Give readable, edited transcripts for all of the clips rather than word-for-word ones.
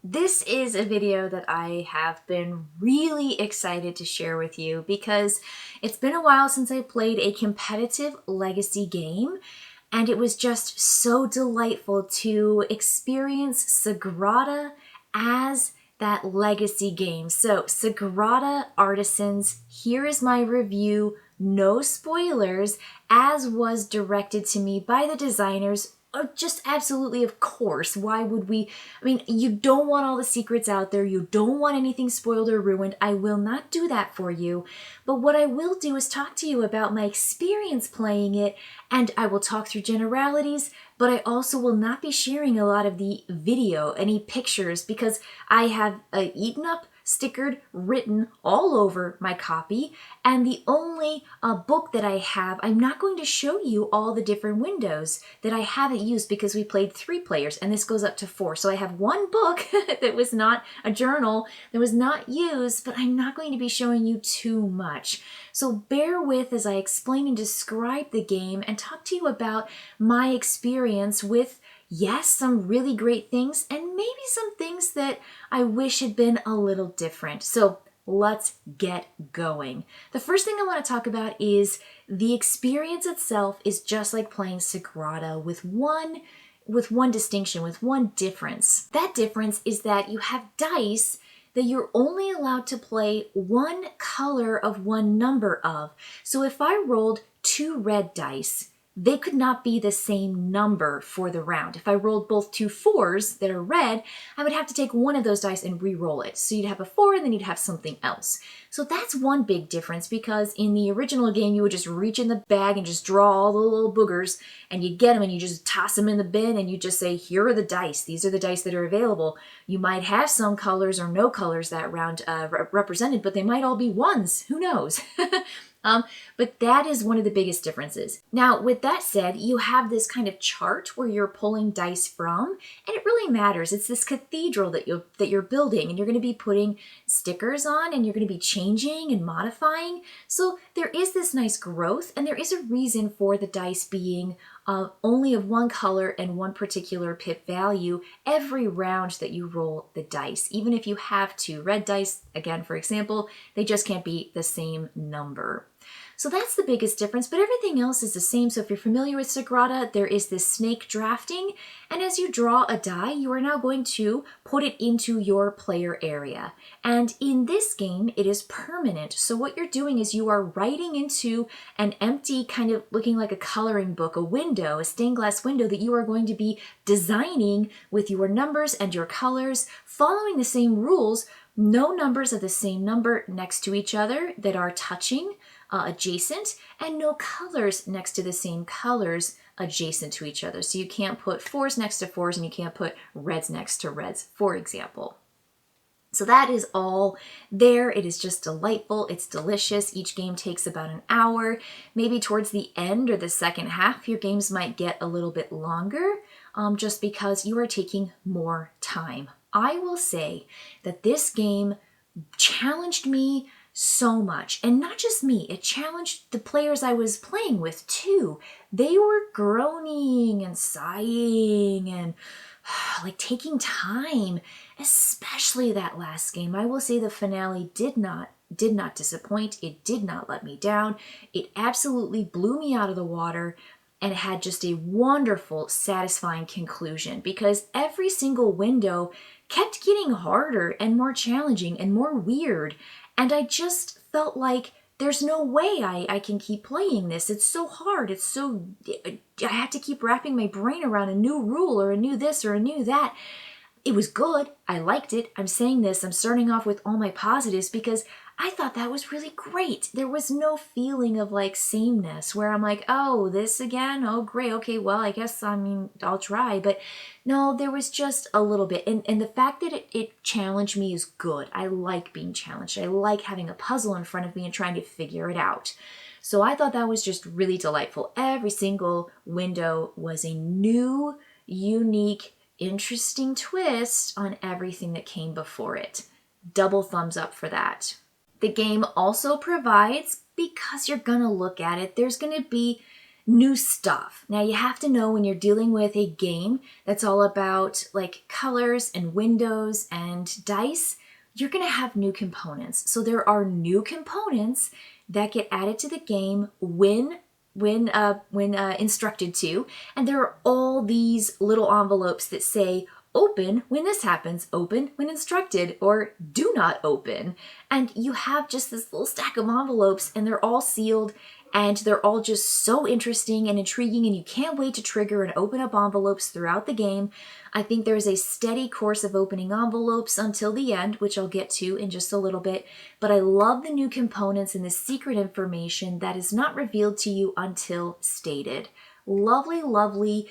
This is a video that I have been really excited to share with you because it's been a while since I played a competitive legacy game, and it was just so delightful to experience Sagrada as that legacy game. So, Sagrada Artisans, here is my review, no spoilers, as was directed to me by the designers. Just absolutely, of course. Why would we? I mean, you don't want all the secrets out there. You don't want anything spoiled or ruined. I will not do that for you. But what I will do is talk to you about my experience playing it, and I will talk through generalities, but I also will not be sharing a lot of the video, any pictures, because I have eaten up, stickered, written all over my copy, and the only book that I have, I'm not going to show you all the different windows that I haven't used because we played 3 players, and this goes up to 4. So I have one book that was not a journal, that was not used, but I'm not going to be showing you too much. So bear with as I explain and describe the game and talk to you about my experience with, yes, some really great things and maybe some things that I wish had been a little different. So let's get going. The first thing I want to talk about is the experience itself is just like playing Sagrada with one distinction, with one difference. That difference is that you have dice that you're only allowed to play one color of one number of. So if I rolled 2 red dice, they could not be the same number for the round. If I rolled both 2 4s that are red, I would have to take one of those dice and re-roll it. So you'd have a 4 and then you'd have something else. So that's one big difference, because in the original game, you would just reach in the bag and just draw all the little boogers, and you get them and you just toss them in the bin and you just say, here are the dice. These are the dice that are available. You might have some colors or no colors that round represented, but they might all be ones. Who knows? But that is one of the biggest differences. Now, with that said, you have this kind of chart where you're pulling dice from, and it really matters. It's this cathedral that you're building, and you're going to be putting stickers on, and you're going to be changing and modifying. So there is this nice growth, and there is a reason for the dice being only of one color and one particular pip value every round that you roll the dice. Even if you have 2 red dice, again, for example, they just can't be the same number. So that's the biggest difference, but everything else is the same. So if you're familiar with Sagrada, there is this snake drafting, and as you draw a die, you are now going to put it into your player area. And in this game, it is permanent. So what you're doing is you are writing into an empty, kind of looking like a coloring book, a window, a stained glass window that you are going to be designing with your numbers and your colors, following the same rules. No numbers of the same number next to each other that are touching, adjacent, and no colors next to the same colors adjacent to each other. So you can't put 4s next to 4s and you can't put reds next to reds, for example. So that is all there. It is just delightful. It's delicious. Each game takes about an hour. Maybe towards the end or the second half, your games might get a little bit longer, just because you are taking more time. I will say that this game challenged me so much, and not just me, it challenged the players I was playing with too. They were groaning and sighing and like taking time, especially that last game. I will say the finale did not disappoint. It did not let me down. It absolutely blew me out of the water, and it had just a wonderful, satisfying conclusion, because every single window kept getting harder and more challenging and more weird. And I just felt like there's no way I can keep playing this. It's so hard. I had to keep wrapping my brain around a new rule or a new this or a new that. It was good. I liked it. I'm saying this. I'm starting off with all my positives because I thought that was really great. There was no feeling of like sameness where I'm like, oh, this again? Oh, great. Okay, well, I guess, I'll try. But no, there was just a little bit. And the fact that it challenged me is good. I like being challenged. I like having a puzzle in front of me and trying to figure it out. So I thought that was just really delightful. Every single window was a new, unique, interesting twist on everything that came before it. Double thumbs up for that. The game also provides, because you're gonna look at it, there's gonna be new stuff. Now you have to know when you're dealing with a game that's all about like colors and windows and dice, you're going to have new components. So there are new components that get added to the game when instructed to, and there are all these little envelopes that say open when this happens, open when instructed, or do not open. And you have just this little stack of envelopes, and they're all sealed, and they're all just so interesting and intriguing, and you can't wait to trigger and open up envelopes throughout the game. I think there's a steady course of opening envelopes until the end, which I'll get to in just a little bit. But I love the new components and the secret information that is not revealed to you until stated. Lovely, lovely,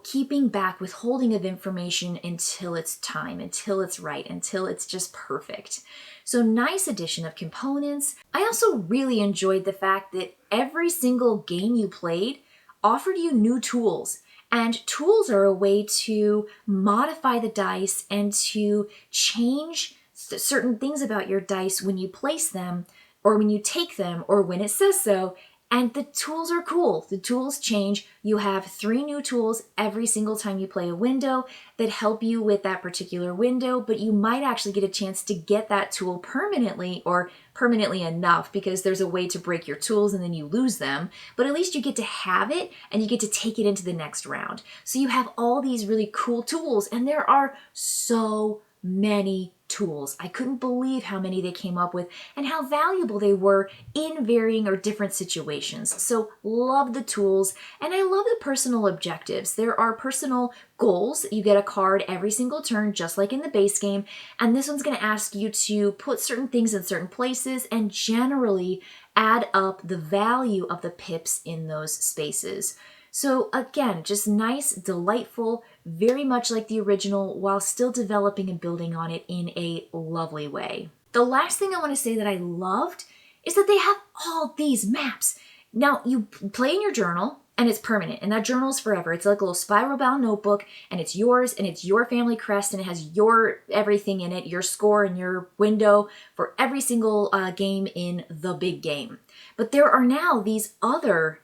keeping back, withholding of information until it's time, until it's right, until it's just perfect. So nice addition of components. I also really enjoyed the fact that every single game you played offered you new tools. And tools are a way to modify the dice and to change certain things about your dice when you place them, or when you take them, or when it says so. And the tools are cool. The tools change. You have 3 new tools every single time you play a window that help you with that particular window, but you might actually get a chance to get that tool permanently, or permanently enough, because there's a way to break your tools and then you lose them. But at least you get to have it and you get to take it into the next round. So you have all these really cool tools, and there are so many tools. I couldn't believe how many they came up with and how valuable they were in varying or different situations. So love the tools, and I love the personal objectives. There are personal goals. You get a card every single turn, just like in the base game, and this one's going to ask you to put certain things in certain places and generally add up the value of the pips in those spaces. So again, just nice, delightful, very much like the original, while still developing and building on it in a lovely way. The last thing I want to say that I loved is that they have all these maps. Now, you play in your journal, and it's permanent, and that journal is forever. It's like a little spiral-bound notebook, and it's yours, and it's your family crest, and it has your everything in it, your score and your window for every single game in the big game. But there are now these other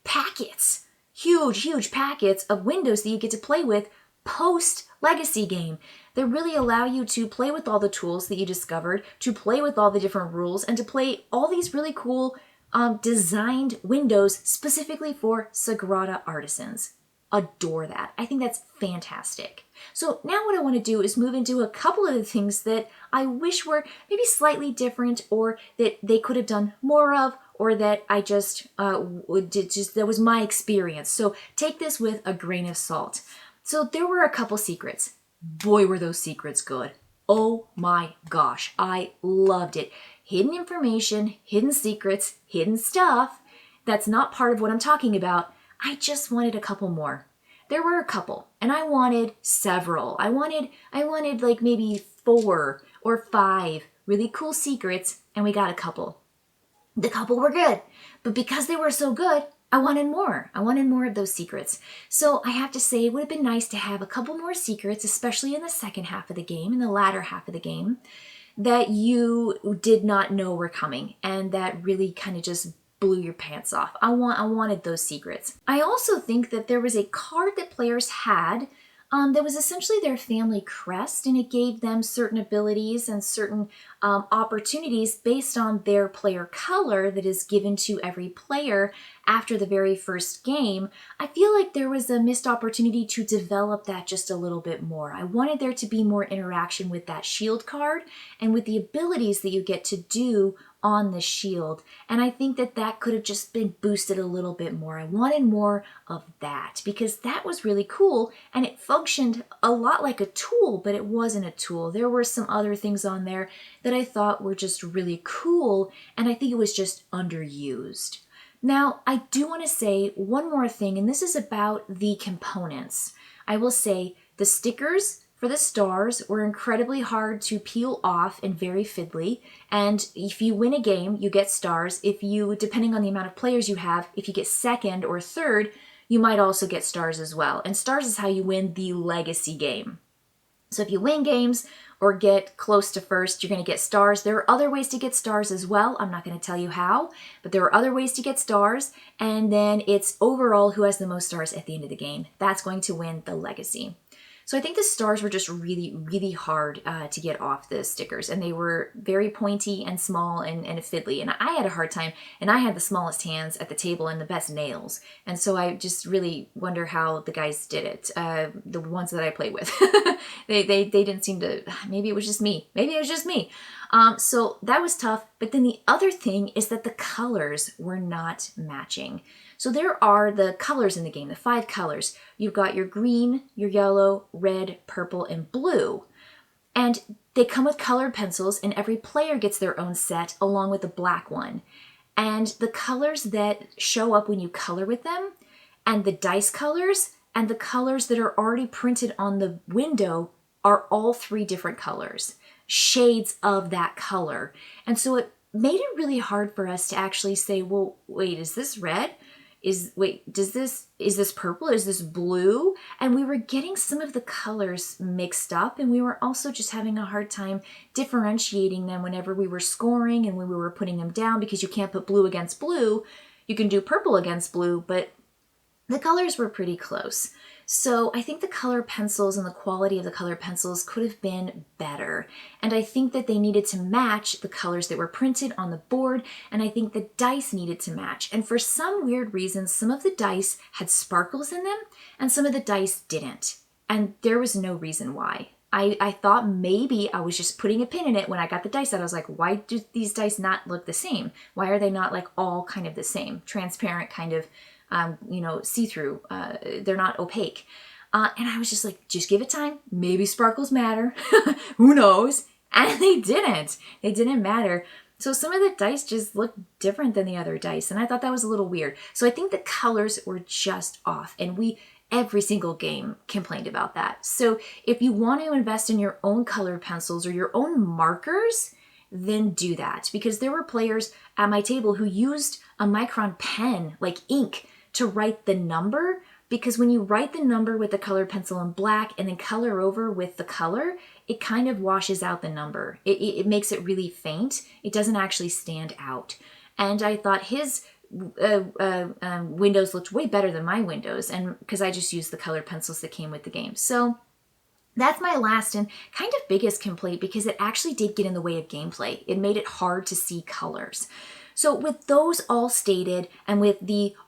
packets, huge packets of windows that you get to play with post legacy game that really allow you to play with all the tools that you discovered, to play with all the different rules, and to play all these really cool designed windows specifically for SAGRADA Artisans. Adore that. I think that's fantastic. So now what I want to do is move into a couple of the things that I wish were maybe slightly different, or that they could have done more of, or that I that was my experience. So take this with a grain of salt. So there were a couple secrets. Boy, were those secrets good. Oh my gosh, I loved it. Hidden information, hidden secrets, hidden stuff. That's not part of what I'm talking about. I just wanted a couple more. There were a couple, and I wanted several. I wanted like maybe 4 or 5 really cool secrets, and we got a couple. The couple were good, but because they were so good, I wanted more. I wanted more of those secrets. So I have to say, it would have been nice to have a couple more secrets, especially in the second half of the game, in the latter half of the game, that you did not know were coming, and that really kind of just blew your pants off. I wanted those secrets. I also think that there was a card that players had that was essentially their family crest, and it gave them certain abilities and certain opportunities based on their player color that is given to every player after the very first game. I feel like there was a missed opportunity to develop that just a little bit more. I wanted there to be more interaction with that shield card and with the abilities that you get to do on the shield, and I think that that could have just been boosted a little bit more. I wanted more of that because that was really cool, and it functioned a lot like a tool, but it wasn't a tool. There were some other things on there that I thought were just really cool, and I think it was just underused. Now, I do want to say one more thing, and this is about the components. I will say the stickers for the stars were incredibly hard to peel off and very fiddly. And if you win a game, you get stars. If you, depending on the amount of players you have, if you get second or third, you might also get stars as well. And stars is how you win the legacy game. So if you win games or get close to first, you're going to get stars. There are other ways to get stars as well. I'm not going to tell you how, but there are other ways to get stars. And then it's overall who has the most stars at the end of the game. That's going to win the legacy. So I think the stars were just really, really hard to get off the stickers. And they were very pointy and small and fiddly. And I had a hard time. And I had the smallest hands at the table and the best nails. And so I just really wonder how the guys did it. The ones that I played with. they didn't seem to, maybe it was just me. Maybe it was just me. So that was tough. But then the other thing is that the colors were not matching. So there are the colors in the game, the 5 colors. You've got your green, your yellow, red, purple, and blue. And they come with colored pencils, and every player gets their own set along with a black one. And the colors that show up when you color with them, and the dice colors, and the colors that are already printed on the window are all 3 different colors, shades of that color. And so it made it really hard for us to actually say, well, wait, is this red? Is this purple? Is this blue? And we were getting some of the colors mixed up, and we were also just having a hard time differentiating them whenever we were scoring and when we were putting them down, because you can't put blue against blue. You can do purple against blue, but the colors were pretty close. So I think the color pencils and the quality of the color pencils could have been better. And I think that they needed to match the colors that were printed on the board. And I think the dice needed to match. And for some weird reason, some of the dice had sparkles in them and some of the dice didn't. And there was no reason why. I thought maybe I was just putting a pin in it when I got the dice out. I was like, why do these dice not look the same? Why are they not like all kind of the same? Transparent kind of see-through. They're not opaque. And I was just like, just give it time. Maybe sparkles matter. Who knows? And they didn't. They didn't matter. So some of the dice just looked different than the other dice. And I thought that was a little weird. So I think the colors were just off. And every single game complained about that. So if you want to invest in your own colored pencils or your own markers, then do that. Because there were players at my table who used a micron pen, like ink, to write the number, because when you write the number with the colored pencil in black and then color over with the color, it kind of washes out the number. It makes it really faint. It doesn't actually stand out. And I thought his windows looked way better than my windows, and because I just used the colored pencils that came with the game. So that's my last and kind of biggest complaint, because it actually did get in the way of gameplay. It made it hard to see colors. So with those all stated, and with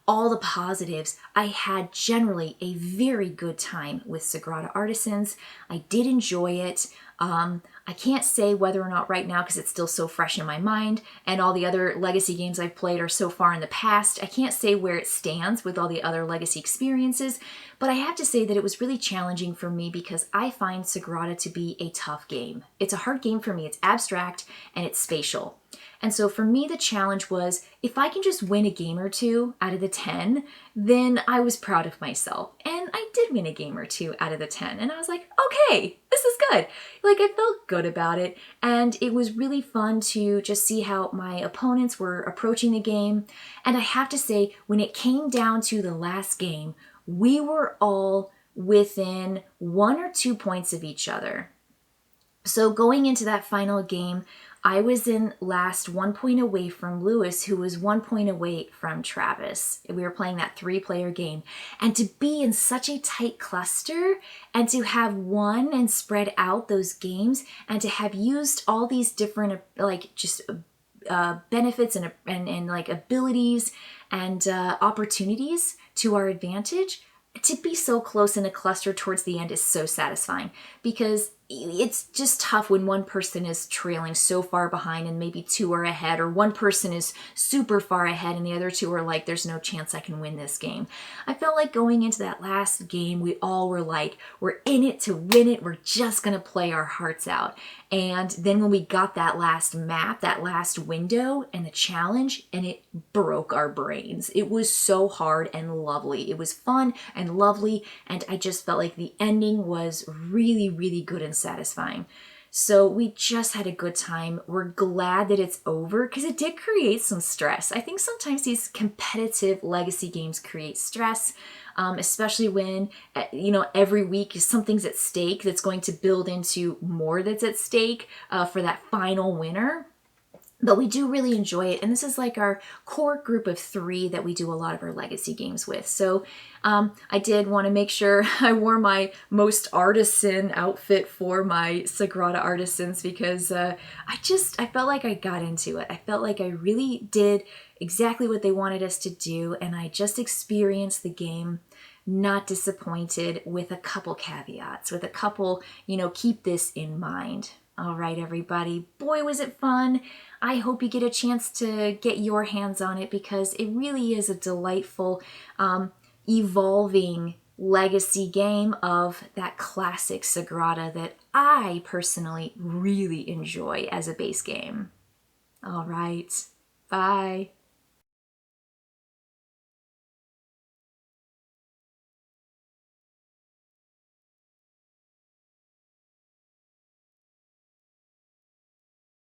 all the positives, I had generally a very good time with SAGRADA Artisans. I did enjoy it. I can't say whether or not right now, because it's still so fresh in my mind, and all the other Legacy games I've played are so far in the past. I can't say where it stands with all the other Legacy experiences, but I have to say that it was really challenging for me, because I find SAGRADA to be a tough game. It's a hard game for me. It's abstract and it's spatial. And so for me, the challenge was, if I can just win a game or 2 out of the 10, then I was proud of myself. And I did win a game or 2 out of the 10. And I was like, okay, this is good. Like, I felt good about it. And it was really fun to just see how my opponents were approaching the game. And I have to say, when it came down to the last game, we were all within 1 or 2 points of each other. So going into that final game, I was in last 1 point away from Lewis, who was 1 point away from Travis. We were playing that 3-player game. And to be in such a tight cluster and to have won and spread out those games and to have used all these different benefits and like abilities and opportunities to our advantage, to be so close in a cluster towards the end is so satisfying, because it's just tough when one person is trailing so far behind and maybe 2 are ahead, or one person is super far ahead and the other 2 are like, there's no chance I can win this game. I felt like going into that last game, we all were like, we're in it to win it. We're just going to play our hearts out. And then when we got that last map, that last window and the challenge, and it broke our brains. It was so hard and lovely. It was fun and lovely. And I just felt like the ending was really, really good and satisfying. So we just had a good time. We're glad that it's over because it did create some stress. I think sometimes these competitive legacy games create stress, especially when, every week something's at stake that's going to build into more that's at stake for that final winner. But we do really enjoy it. And this is like our core group of 3 that we do a lot of our legacy games with. So I did want to make sure I wore my most artisan outfit for my Sagrada Artisans because I felt like I got into it. I felt like I really did exactly what they wanted us to do. And I just experienced the game not disappointed, with a couple caveats, with a couple, keep this in mind. All right, everybody. Boy, was it fun. I hope you get a chance to get your hands on it because it really is a delightful, evolving legacy game of that classic Sagrada that I personally really enjoy as a base game. All right. Bye.